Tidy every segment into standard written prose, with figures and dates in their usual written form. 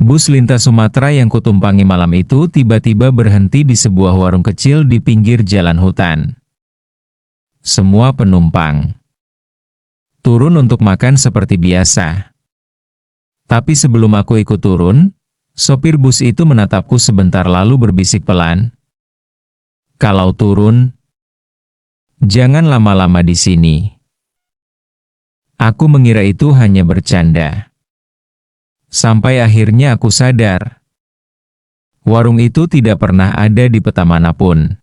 Bus lintas Sumatera yang kutumpangi malam itu tiba-tiba berhenti di sebuah warung kecil di pinggir jalan hutan. Semua penumpang turun untuk makan seperti biasa. Tapi sebelum aku ikut turun, sopir bus itu menatapku sebentar lalu berbisik pelan, "Kalau turun, jangan lama-lama di sini." Aku mengira itu hanya bercanda. Sampai akhirnya aku sadar, warung itu tidak pernah ada di peta manapun.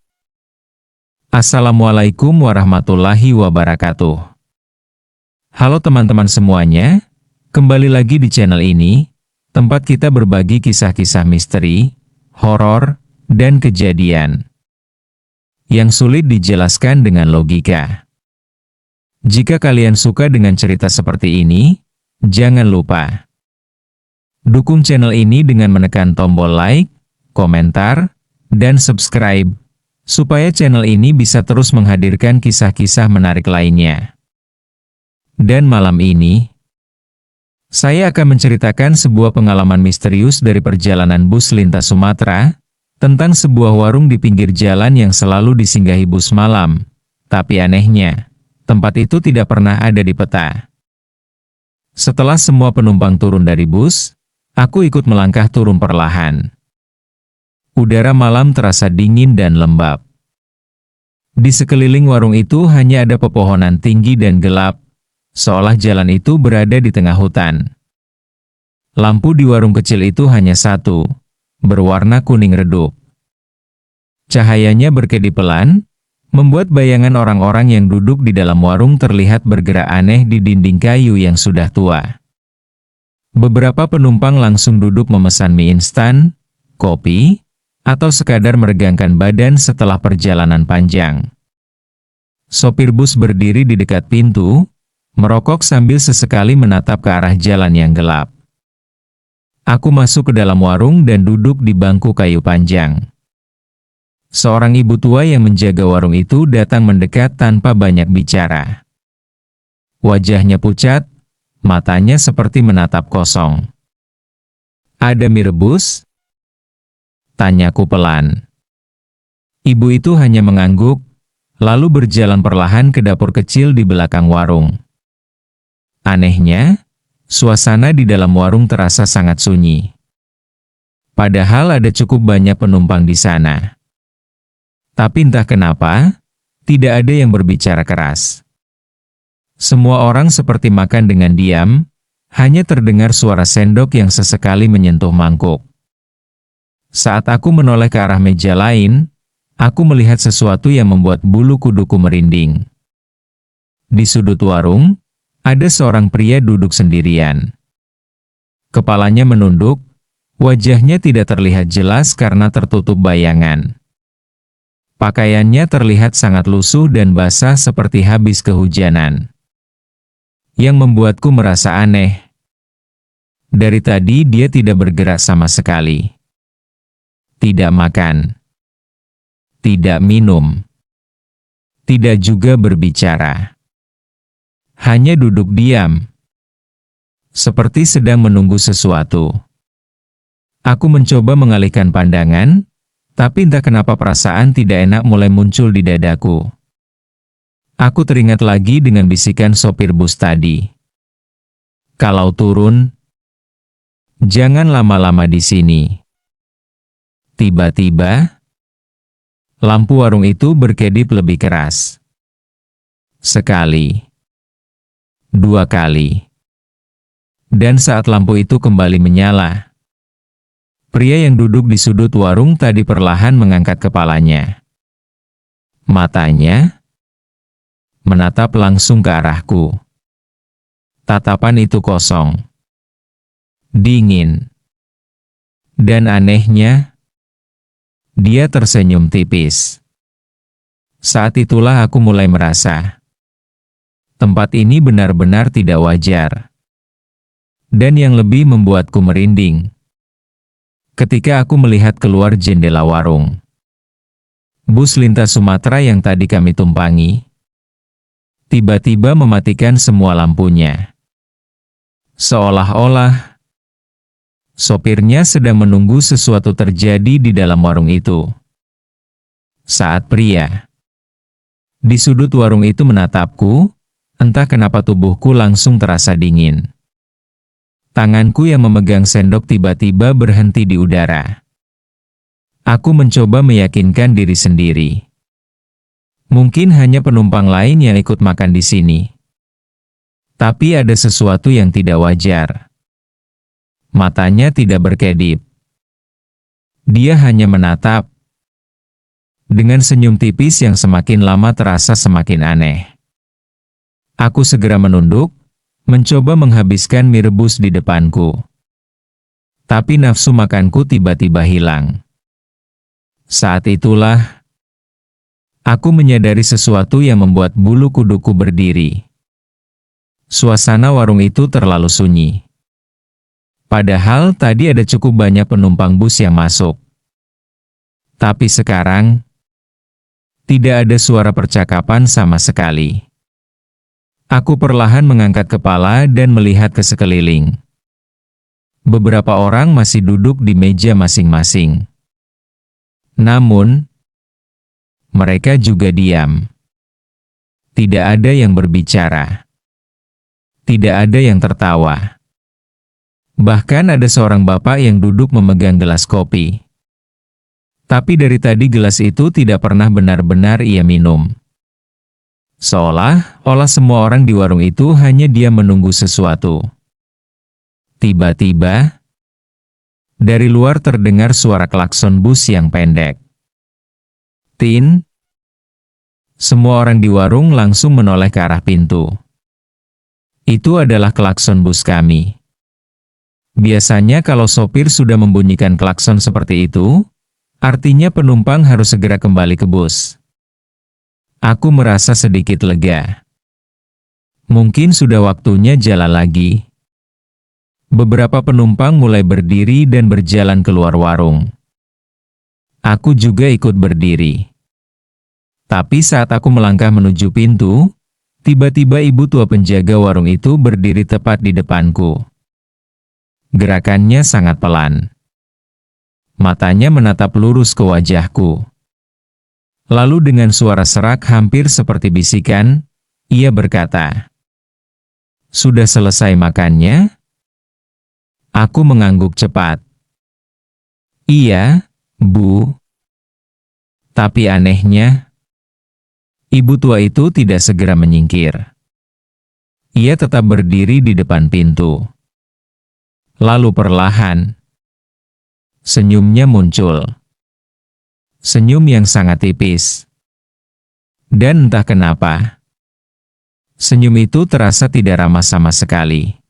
Assalamualaikum warahmatullahi wabarakatuh. Halo teman-teman semuanya, kembali lagi di channel ini, tempat kita berbagi kisah-kisah misteri, horor, dan kejadian yang sulit dijelaskan dengan logika. Jika kalian suka dengan cerita seperti ini, jangan lupa dukung channel ini dengan menekan tombol like, komentar, dan subscribe, supaya channel ini bisa terus menghadirkan kisah-kisah menarik lainnya. Dan malam ini, saya akan menceritakan sebuah pengalaman misterius dari perjalanan bus lintas Sumatera, tentang sebuah warung di pinggir jalan yang selalu disinggahi bus malam. Tapi anehnya, tempat itu tidak pernah ada di peta. Setelah semua penumpang turun dari bus, aku ikut melangkah turun perlahan. Udara malam terasa dingin dan lembab. Di sekeliling warung itu hanya ada pepohonan tinggi dan gelap, seolah jalan itu berada di tengah hutan. Lampu di warung kecil itu hanya satu, berwarna kuning redup. Cahayanya berkedip pelan, membuat bayangan orang-orang yang duduk di dalam warung terlihat bergerak aneh di dinding kayu yang sudah tua. Beberapa penumpang langsung duduk memesan mie instan, kopi, atau sekadar meregangkan badan setelah perjalanan panjang. Sopir bus berdiri di dekat pintu, merokok sambil sesekali menatap ke arah jalan yang gelap. Aku masuk ke dalam warung dan duduk di bangku kayu panjang. Seorang ibu tua yang menjaga warung itu datang mendekat tanpa banyak bicara. Wajahnya pucat, matanya seperti menatap kosong. "Ada mie rebus?" tanyaku pelan. Ibu itu hanya mengangguk, lalu berjalan perlahan ke dapur kecil di belakang warung. Anehnya, suasana di dalam warung terasa sangat sunyi. Padahal ada cukup banyak penumpang di sana. Tapi entah kenapa, tidak ada yang berbicara keras. Semua orang seperti makan dengan diam, hanya terdengar suara sendok yang sesekali menyentuh mangkuk. Saat aku menoleh ke arah meja lain, aku melihat sesuatu yang membuat bulu kuduku merinding. Di sudut warung, ada seorang pria duduk sendirian. Kepalanya menunduk, wajahnya tidak terlihat jelas karena tertutup bayangan. Pakaiannya terlihat sangat lusuh dan basah seperti habis kehujanan. Yang membuatku merasa aneh. Dari tadi dia tidak bergerak sama sekali. Tidak makan. Tidak minum. Tidak juga berbicara. Hanya duduk diam. Seperti sedang menunggu sesuatu. Aku mencoba mengalihkan pandangan, tapi entah kenapa perasaan tidak enak mulai muncul di dadaku. Aku teringat lagi dengan bisikan sopir bus tadi. "Kalau turun, jangan lama-lama di sini." Tiba-tiba, lampu warung itu berkedip lebih keras. Sekali, dua kali. Dan saat lampu itu kembali menyala, pria yang duduk di sudut warung tadi perlahan mengangkat kepalanya. Matanya menatap langsung ke arahku. Tatapan itu kosong, dingin, dan anehnya, dia tersenyum tipis. Saat itulah aku mulai merasa, tempat ini benar-benar tidak wajar. Dan yang lebih membuatku merinding, ketika aku melihat keluar jendela warung. Bus lintas Sumatera yang tadi kami tumpangi, tiba-tiba mematikan semua lampunya. Seolah-olah Sopirnya sedang menunggu sesuatu terjadi di dalam warung itu. Saat pria di sudut warung itu menatapku, entah kenapa tubuhku langsung terasa dingin. Tanganku yang memegang sendok tiba-tiba berhenti di udara. Aku mencoba meyakinkan diri sendiri. Mungkin hanya penumpang lain yang ikut makan di sini. Tapi ada sesuatu yang tidak wajar. Matanya tidak berkedip. Dia hanya menatap. Dengan senyum tipis yang semakin lama terasa semakin aneh. Aku segera menunduk, mencoba menghabiskan mie rebus di depanku. Tapi nafsu makanku tiba-tiba hilang. Saat itulah, aku menyadari sesuatu yang membuat bulu kuduku berdiri. Suasana warung itu terlalu sunyi. Padahal tadi ada cukup banyak penumpang bus yang masuk. Tapi sekarang, tidak ada suara percakapan sama sekali. Aku perlahan mengangkat kepala dan melihat ke sekeliling. Beberapa orang masih duduk di meja masing-masing. Namun, mereka juga diam. Tidak ada yang berbicara. Tidak ada yang tertawa. Bahkan ada seorang bapak yang duduk memegang gelas kopi. Tapi dari tadi gelas itu tidak pernah benar-benar ia minum. Seolah-olah semua orang di warung itu hanya dia menunggu sesuatu. Tiba-tiba, dari luar terdengar suara klakson bus yang pendek. Tin. Semua orang di warung langsung menoleh ke arah pintu. Itu adalah klakson bus kami. Biasanya kalau sopir sudah membunyikan klakson seperti itu, artinya penumpang harus segera kembali ke bus. Aku merasa sedikit lega. Mungkin sudah waktunya jalan lagi. Beberapa penumpang mulai berdiri dan berjalan keluar warung. Aku juga ikut berdiri. Tapi saat aku melangkah menuju pintu, tiba-tiba ibu tua penjaga warung itu berdiri tepat di depanku. Gerakannya sangat pelan. Matanya menatap lurus ke wajahku. Lalu dengan suara serak hampir seperti bisikan, ia berkata, "Sudah selesai makannya?" Aku mengangguk cepat. "Iya, Bu." Tapi anehnya, ibu tua itu tidak segera menyingkir. Ia tetap berdiri di depan pintu. Lalu perlahan, senyumnya muncul. Senyum yang sangat tipis. Dan entah kenapa, senyum itu terasa tidak ramah sama sekali.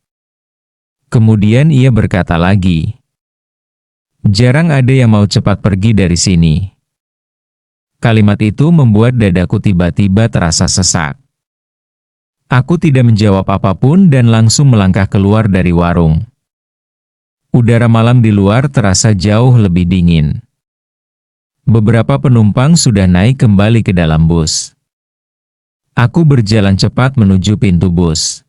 Kemudian ia berkata lagi, "Jarang ada yang mau cepat pergi dari sini." Kalimat itu membuat dadaku tiba-tiba terasa sesak. Aku tidak menjawab apapun dan langsung melangkah keluar dari warung. Udara malam di luar terasa jauh lebih dingin. Beberapa penumpang sudah naik kembali ke dalam bus. Aku berjalan cepat menuju pintu bus.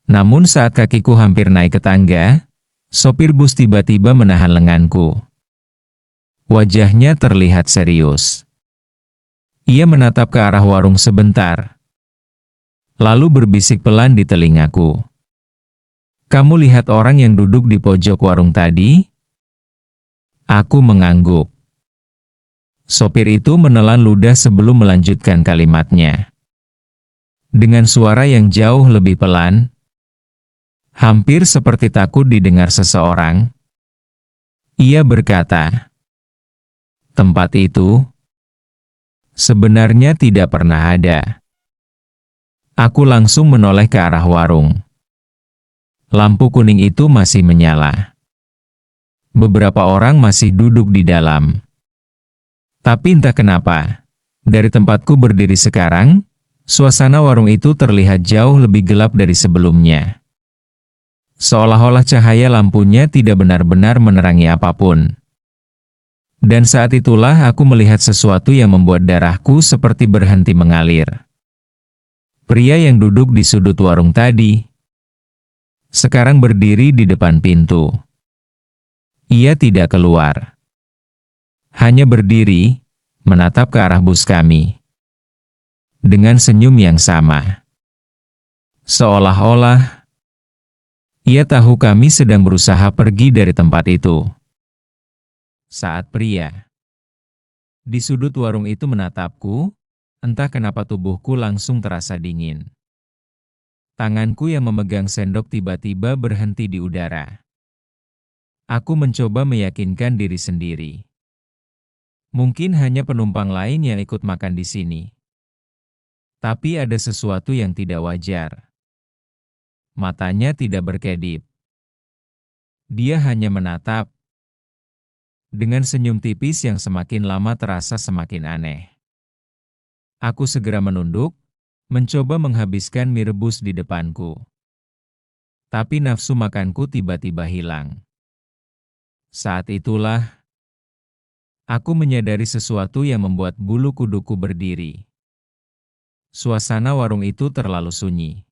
Namun saat kakiku hampir naik ke tangga, sopir bus tiba-tiba menahan lenganku. Wajahnya terlihat serius. Ia menatap ke arah warung sebentar, lalu berbisik pelan di telingaku. "Kamu lihat orang yang duduk di pojok warung tadi?" Aku mengangguk. Sopir itu menelan ludah sebelum melanjutkan kalimatnya. Dengan suara yang jauh lebih pelan, hampir seperti takut didengar seseorang, ia berkata, "Tempat itu sebenarnya tidak pernah ada." Aku langsung menoleh ke arah warung. Lampu kuning itu masih menyala. Beberapa orang masih duduk di dalam. Tapi entah kenapa, dari tempatku berdiri sekarang, suasana warung itu terlihat jauh lebih gelap dari sebelumnya. Seolah-olah cahaya lampunya tidak benar-benar menerangi apapun. Dan saat itulah aku melihat sesuatu yang membuat darahku seperti berhenti mengalir. Pria yang duduk di sudut warung tadi sekarang berdiri di depan pintu. Ia tidak keluar. Hanya berdiri, menatap ke arah bus kami. Dengan senyum yang sama. Seolah-olah ia tahu kami sedang berusaha pergi dari tempat itu. Saat pria di sudut warung itu menatapku, entah kenapa tubuhku langsung terasa dingin. Tanganku yang memegang sendok tiba-tiba berhenti di udara. Aku mencoba meyakinkan diri sendiri. Mungkin hanya penumpang lain yang ikut makan di sini. Tapi ada sesuatu yang tidak wajar. Matanya tidak berkedip. Dia hanya menatap. Dengan senyum tipis yang semakin lama terasa semakin aneh. Aku segera menunduk, mencoba menghabiskan mie rebus di depanku. Tapi nafsu makanku tiba-tiba hilang. Saat itulah, aku menyadari sesuatu yang membuat bulu kuduku berdiri. Suasana warung itu terlalu sunyi.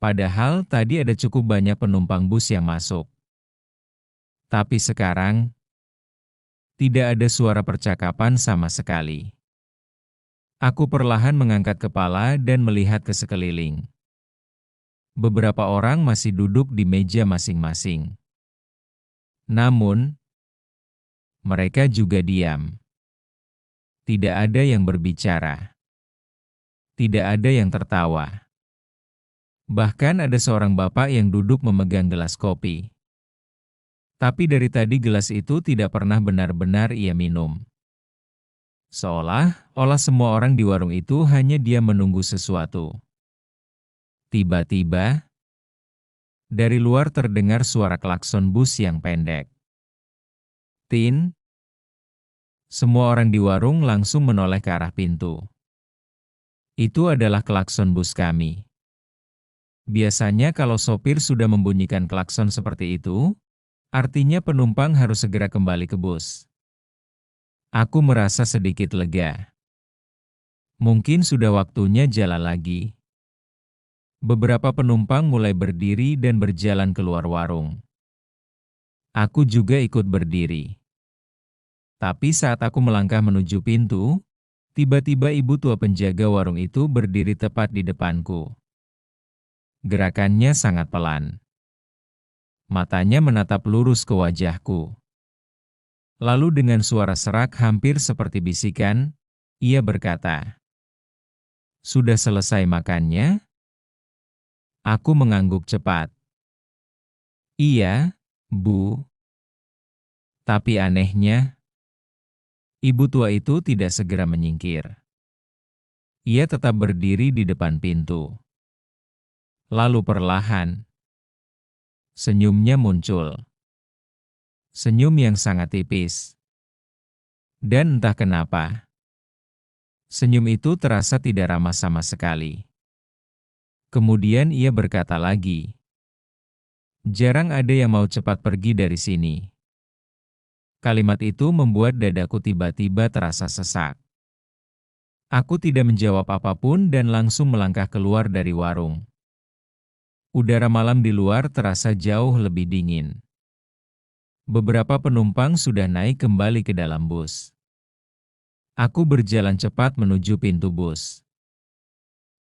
Padahal tadi ada cukup banyak penumpang bus yang masuk. Tapi sekarang, tidak ada suara percakapan sama sekali. Aku perlahan mengangkat kepala dan melihat ke sekeliling. Beberapa orang masih duduk di meja masing-masing. Namun, mereka juga diam. Tidak ada yang berbicara. Tidak ada yang tertawa. Bahkan ada seorang bapak yang duduk memegang gelas kopi. Tapi dari tadi gelas itu tidak pernah benar-benar ia minum. Seolah-olah semua orang di warung itu hanya dia menunggu sesuatu. Tiba-tiba, dari luar terdengar suara klakson bus yang pendek. Tin. Semua orang di warung langsung menoleh ke arah pintu. Itu adalah klakson bus kami. Biasanya kalau sopir sudah membunyikan klakson seperti itu, artinya penumpang harus segera kembali ke bus. Aku merasa sedikit lega. Mungkin sudah waktunya jalan lagi. Beberapa penumpang mulai berdiri dan berjalan keluar warung. Aku juga ikut berdiri. Tapi saat aku melangkah menuju pintu, tiba-tiba ibu tua penjaga warung itu berdiri tepat di depanku. Gerakannya sangat pelan. Matanya menatap lurus ke wajahku. Lalu dengan suara serak hampir seperti bisikan, ia berkata, "Sudah selesai makannya?" Aku mengangguk cepat. "Iya, Bu." Tapi anehnya, ibu tua itu tidak segera menyingkir. Ia tetap berdiri di depan pintu. Lalu perlahan, senyumnya muncul. Senyum yang sangat tipis. Dan entah kenapa, senyum itu terasa tidak ramah sama sekali. Kemudian ia berkata lagi, "Jarang ada yang mau cepat pergi dari sini." Kalimat itu membuat dadaku tiba-tiba terasa sesak. Aku tidak menjawab apapun dan langsung melangkah keluar dari warung. Udara malam di luar terasa jauh lebih dingin. Beberapa penumpang sudah naik kembali ke dalam bus. Aku berjalan cepat menuju pintu bus.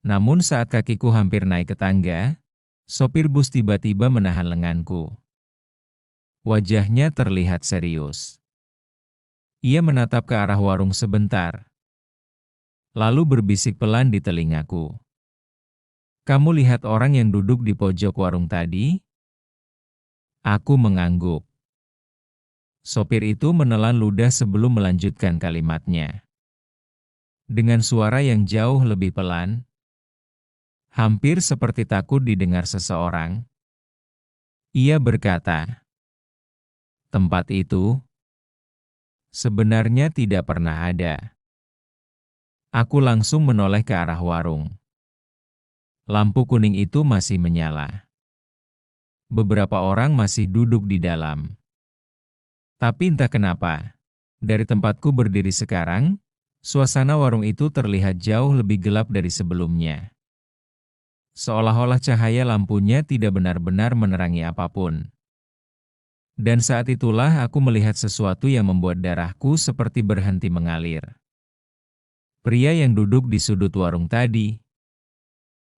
Namun saat kakiku hampir naik ke tangga, sopir bus tiba-tiba menahan lenganku. Wajahnya terlihat serius. Ia menatap ke arah warung sebentar, lalu berbisik pelan di telingaku. "Kamu lihat orang yang duduk di pojok warung tadi?" Aku mengangguk. Sopir itu menelan ludah sebelum melanjutkan kalimatnya. Dengan suara yang jauh lebih pelan, hampir seperti takut didengar seseorang, ia berkata, "Tempat itu sebenarnya tidak pernah ada." Aku langsung menoleh ke arah warung. Lampu kuning itu masih menyala. Beberapa orang masih duduk di dalam. Tapi entah kenapa, dari tempatku berdiri sekarang, suasana warung itu terlihat jauh lebih gelap dari sebelumnya. Seolah-olah cahaya lampunya tidak benar-benar menerangi apapun. Dan saat itulah aku melihat sesuatu yang membuat darahku seperti berhenti mengalir. Pria yang duduk di sudut warung tadi,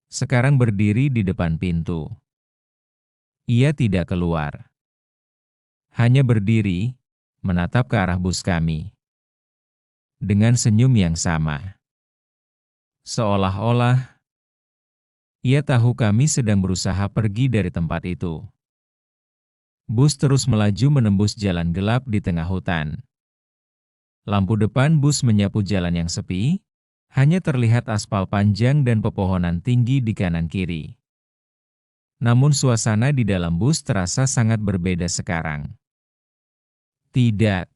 sekarang berdiri di depan pintu. Ia tidak keluar. Hanya berdiri, menatap ke arah bus kami. Dengan senyum yang sama. Seolah-olah, ia tahu kami sedang berusaha pergi dari tempat itu. Bus terus melaju menembus jalan gelap di tengah hutan. Lampu depan bus menyapu jalan yang sepi, hanya terlihat aspal panjang dan pepohonan tinggi di kanan kiri. Namun suasana di dalam bus terasa sangat berbeda sekarang. Tidak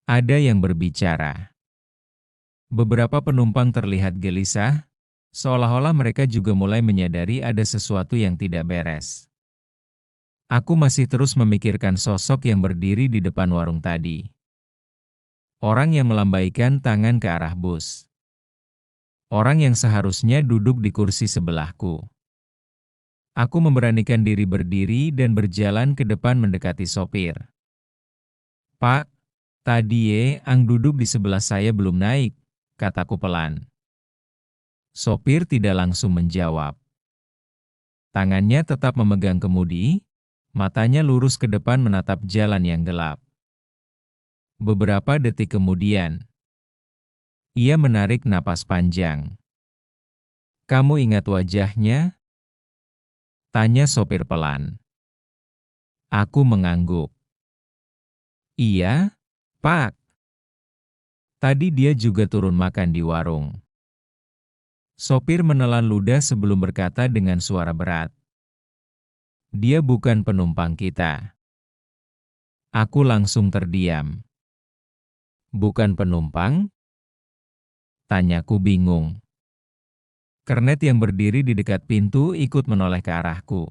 ada yang berbicara. Beberapa penumpang terlihat gelisah, seolah-olah mereka juga mulai menyadari ada sesuatu yang tidak beres. Aku masih terus memikirkan sosok yang berdiri di depan warung tadi. Orang yang melambaikan tangan ke arah bus. Orang yang seharusnya duduk di kursi sebelahku. Aku memberanikan diri berdiri dan berjalan ke depan mendekati sopir. "Pak, tadi ang duduk di sebelah saya belum naik," kataku pelan. Sopir tidak langsung menjawab. Tangannya tetap memegang kemudi, matanya lurus ke depan menatap jalan yang gelap. Beberapa detik kemudian, ia menarik napas panjang. "Kamu ingat wajahnya?" tanya sopir pelan. Aku mengangguk. "Iya, Pak. Tadi dia juga turun makan di warung." Sopir menelan ludah sebelum berkata dengan suara berat. "Dia bukan penumpang kita." Aku langsung terdiam. "Bukan penumpang?" tanyaku bingung. Kernet yang berdiri di dekat pintu ikut menoleh ke arahku.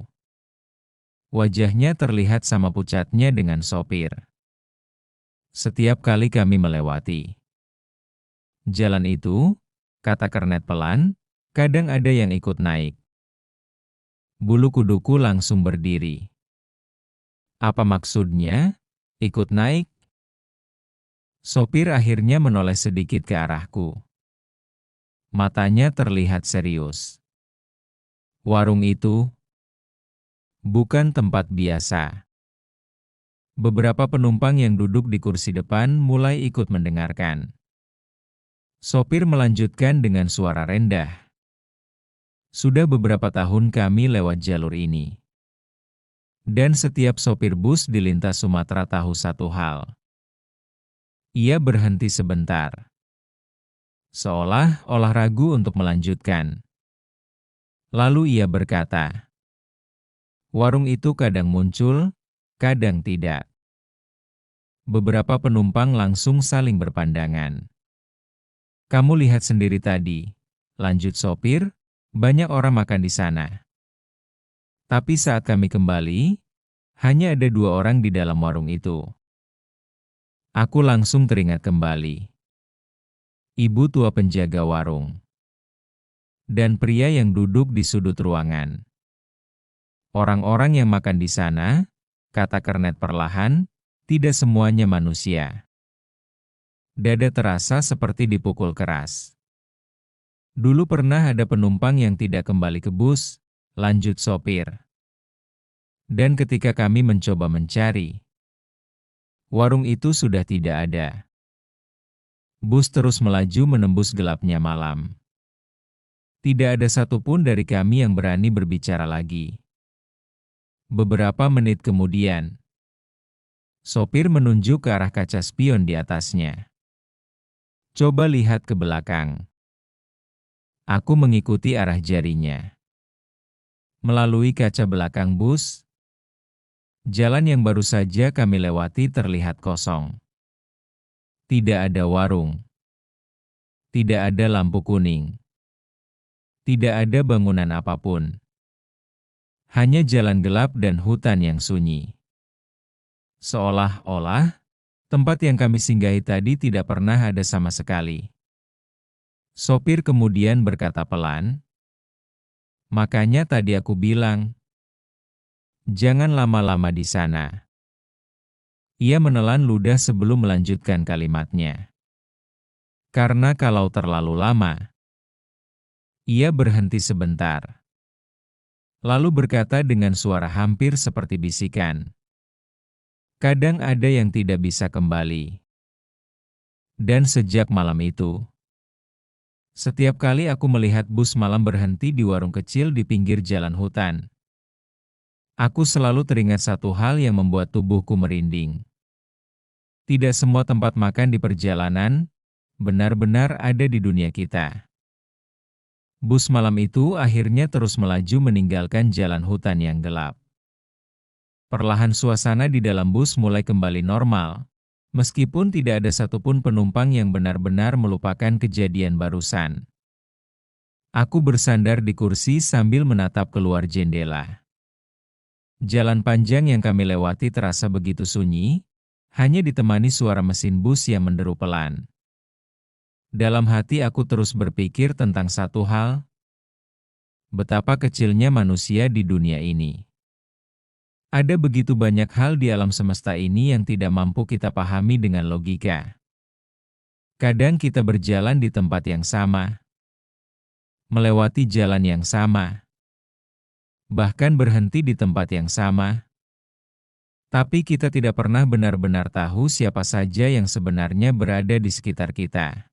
Wajahnya terlihat sama pucatnya dengan sopir. "Setiap kali kami melewati jalan itu," kata kernet pelan, "kadang ada yang ikut naik." Bulu kuduku langsung berdiri. "Apa maksudnya? Ikut naik?" Sopir akhirnya menoleh sedikit ke arahku. Matanya terlihat serius. "Warung itu bukan tempat biasa." Beberapa penumpang yang duduk di kursi depan mulai ikut mendengarkan. Sopir melanjutkan dengan suara rendah. "Sudah beberapa tahun kami lewat jalur ini. Dan setiap sopir bus di lintas Sumatera tahu satu hal." Ia berhenti sebentar. Seolah-olah ragu untuk melanjutkan. Lalu ia berkata, "Warung itu kadang muncul, kadang tidak." Beberapa penumpang langsung saling berpandangan. "Kamu lihat sendiri tadi," lanjut sopir, "banyak orang makan di sana. Tapi saat kami kembali, hanya ada 2 orang di dalam warung itu." Aku langsung teringat kembali. Ibu tua penjaga warung. Dan pria yang duduk di sudut ruangan. "Orang-orang yang makan di sana," kata kernet perlahan, "tidak semuanya manusia." Dada terasa seperti dipukul keras. "Dulu pernah ada penumpang yang tidak kembali ke bus," lanjut sopir. "Dan ketika kami mencoba mencari, warung itu sudah tidak ada." Bus terus melaju menembus gelapnya malam. Tidak ada satupun dari kami yang berani berbicara lagi. Beberapa menit kemudian, sopir menunjuk ke arah kaca spion di atasnya. "Coba lihat ke belakang." Aku mengikuti arah jarinya. Melalui kaca belakang bus, jalan yang baru saja kami lewati terlihat kosong. Tidak ada warung. Tidak ada lampu kuning. Tidak ada bangunan apapun. Hanya jalan gelap dan hutan yang sunyi. Seolah-olah, tempat yang kami singgahi tadi tidak pernah ada sama sekali. Sopir kemudian berkata pelan, "Makanya tadi aku bilang, jangan lama-lama di sana." Ia menelan ludah sebelum melanjutkan kalimatnya. Karena kalau terlalu lama, ia berhenti sebentar. Lalu berkata dengan suara hampir seperti bisikan. Kadang ada yang tidak bisa kembali. Dan sejak malam itu, setiap kali aku melihat bus malam berhenti di warung kecil di pinggir jalan hutan, aku selalu teringat satu hal yang membuat tubuhku merinding. Tidak semua tempat makan di perjalanan benar-benar ada di dunia kita. Bus malam itu akhirnya terus melaju meninggalkan jalan hutan yang gelap. Perlahan suasana di dalam bus mulai kembali normal, meskipun tidak ada satupun penumpang yang benar-benar melupakan kejadian barusan. Aku bersandar di kursi sambil menatap keluar jendela. Jalan panjang yang kami lewati terasa begitu sunyi, hanya ditemani suara mesin bus yang menderu pelan. Dalam hati aku terus berpikir tentang satu hal, betapa kecilnya manusia di dunia ini. Ada begitu banyak hal di alam semesta ini yang tidak mampu kita pahami dengan logika. Kadang kita berjalan di tempat yang sama, melewati jalan yang sama, bahkan berhenti di tempat yang sama. Tapi kita tidak pernah benar-benar tahu siapa saja yang sebenarnya berada di sekitar kita.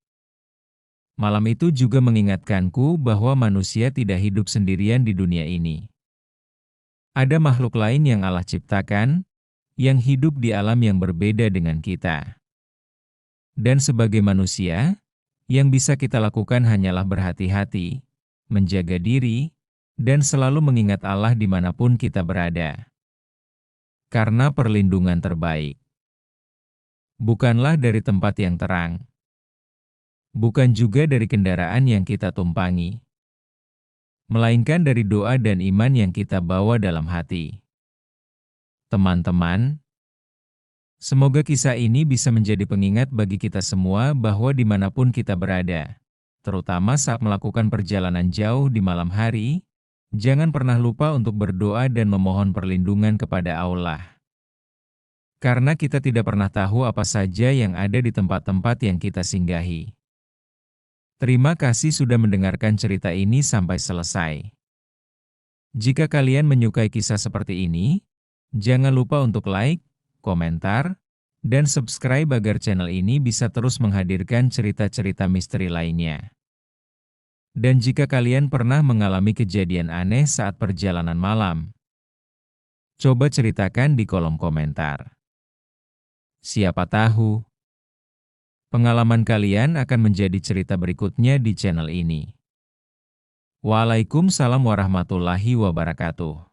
Malam itu juga mengingatkanku bahwa manusia tidak hidup sendirian di dunia ini. Ada makhluk lain yang Allah ciptakan, yang hidup di alam yang berbeda dengan kita. Dan sebagai manusia, yang bisa kita lakukan hanyalah berhati-hati, menjaga diri, dan selalu mengingat Allah dimanapun kita berada. Karena perlindungan terbaik bukanlah dari tempat yang terang, bukan juga dari kendaraan yang kita tumpangi, melainkan dari doa dan iman yang kita bawa dalam hati. Teman-teman, semoga kisah ini bisa menjadi pengingat bagi kita semua bahwa dimanapun kita berada, terutama saat melakukan perjalanan jauh di malam hari, jangan pernah lupa untuk berdoa dan memohon perlindungan kepada Allah. Karena kita tidak pernah tahu apa saja yang ada di tempat-tempat yang kita singgahi. Terima kasih sudah mendengarkan cerita ini sampai selesai. Jika kalian menyukai kisah seperti ini, jangan lupa untuk like, komentar, dan subscribe agar channel ini bisa terus menghadirkan cerita-cerita misteri lainnya. Dan jika kalian pernah mengalami kejadian aneh saat perjalanan malam, coba ceritakan di kolom komentar. Siapa tahu pengalaman kalian akan menjadi cerita berikutnya di channel ini. Waalaikumsalam warahmatullahi wabarakatuh.